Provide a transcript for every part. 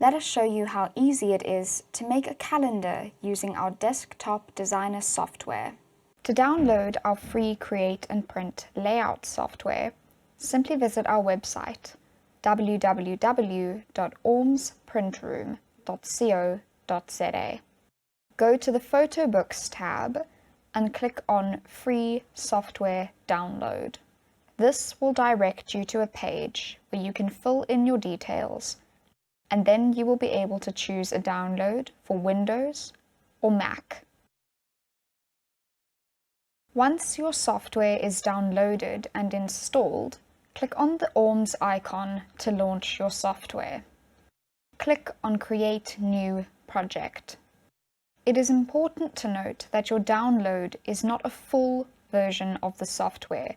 Let us show you how easy it is to make a calendar using our desktop designer software. To download our free Create and Print layout software, simply visit our website www.ormsprintroom.co.za. Go to the Photo Books tab and click on Free Software Download. This will direct you to a page where you can fill in your details, and then you will be able to choose a download for Windows or Mac. Once your software is downloaded and installed, click on the Orms icon to launch your software. Click on Create New Project. It is important to note that your download is not a full version of the software,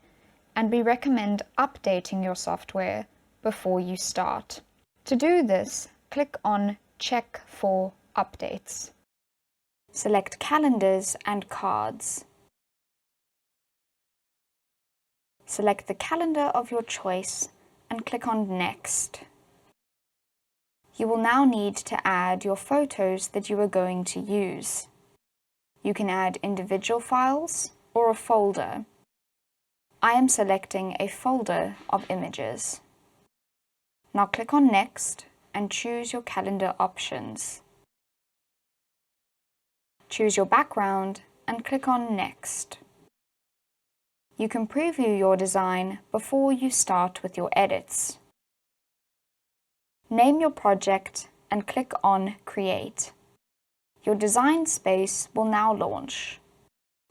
and we recommend updating your software before you start. To do this, click on Check for Updates. Select Calendars and Cards. Select the calendar of your choice and click on Next. You will now need to add your photos that you are going to use. You can add individual files or a folder. I am selecting a folder of images. Now click on Next and choose your calendar options. Choose your background and click on Next. You can preview your design before you start with your edits. Name your project and click on Create. Your design space will now launch.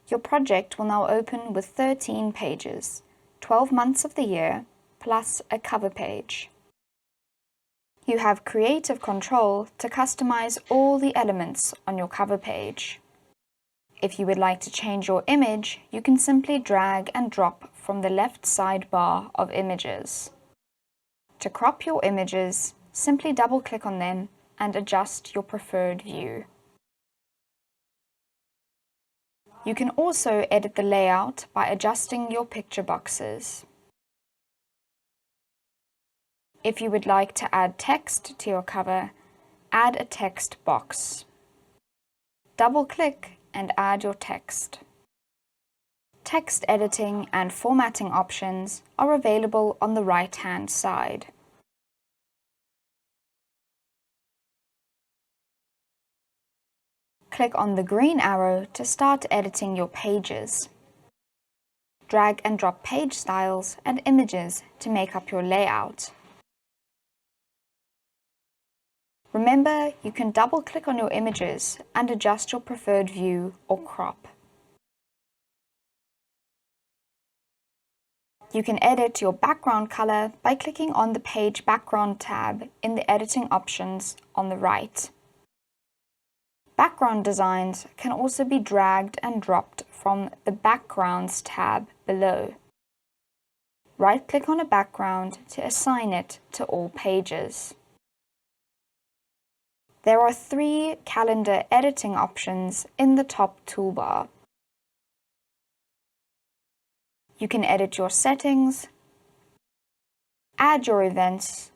Your project will now open with 13 pages, 12 months of the year, plus a cover page. You have creative control to customize all the elements on your cover page. If you would like to change your image, you can simply drag and drop from the left sidebar of images. To crop your images, simply double-click on them and adjust your preferred view. You can also edit the layout by adjusting your picture boxes. If you would like to add text to your cover, add a text box. Double-click and add your text. Text editing and formatting options are available on the right-hand side. Click on the green arrow to start editing your pages. Drag and drop page styles and images to make up your layout. Remember, you can double-click on your images and adjust your preferred view or crop. You can edit your background color by clicking on the Page Background tab in the editing options on the right. Background designs can also be dragged and dropped from the Backgrounds tab below. Right-click on a background to assign it to all pages. There are 3 calendar editing options in the top toolbar. You can edit your settings, add your events,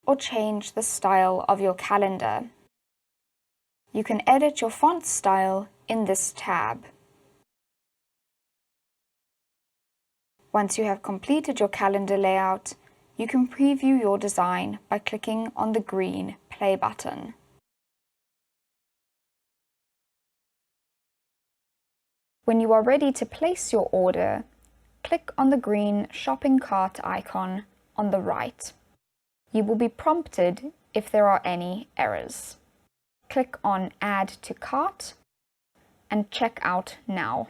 or change the style of your calendar. You can edit your font style in this tab. Once you have completed your calendar layout, you can preview your design by clicking on the green play button. When you are ready to place your order, click on the green shopping cart icon on the right. You will be prompted if there are any errors. Click on Add to Cart and Check Out Now.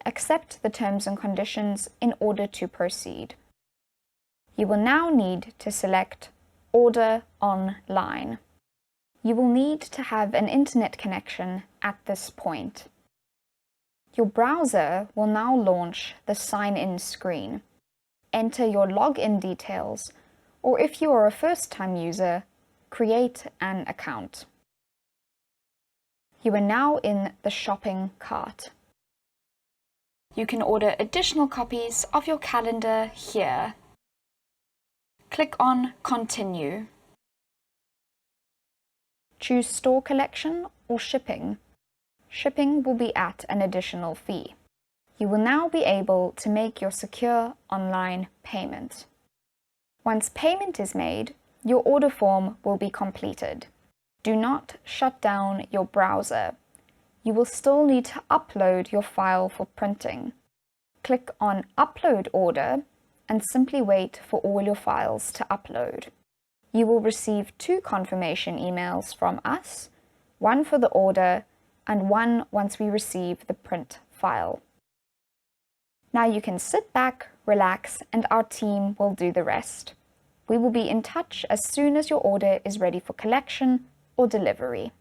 Accept the terms and conditions in order to proceed. You will now need to select Order Online. You will need to have an internet connection at this point. Your browser will now launch the sign-in screen. Enter your login details, or if you are a first-time user, create an account. You are now in the shopping cart. You can order additional copies of your calendar here. Click on Continue. Choose Store Collection or Shipping. Shipping will be at an additional fee. You will now be able to make your secure online payment. Once payment is made, your order form will be completed. Do not shut down your browser. You will still need to upload your file for printing. Click on Upload Order and simply wait for all your files to upload. You will receive 2 confirmation emails from us, one for the order and one once we receive the print file. Now you can sit back, relax, and our team will do the rest. We will be in touch as soon as your order is ready for collection or delivery.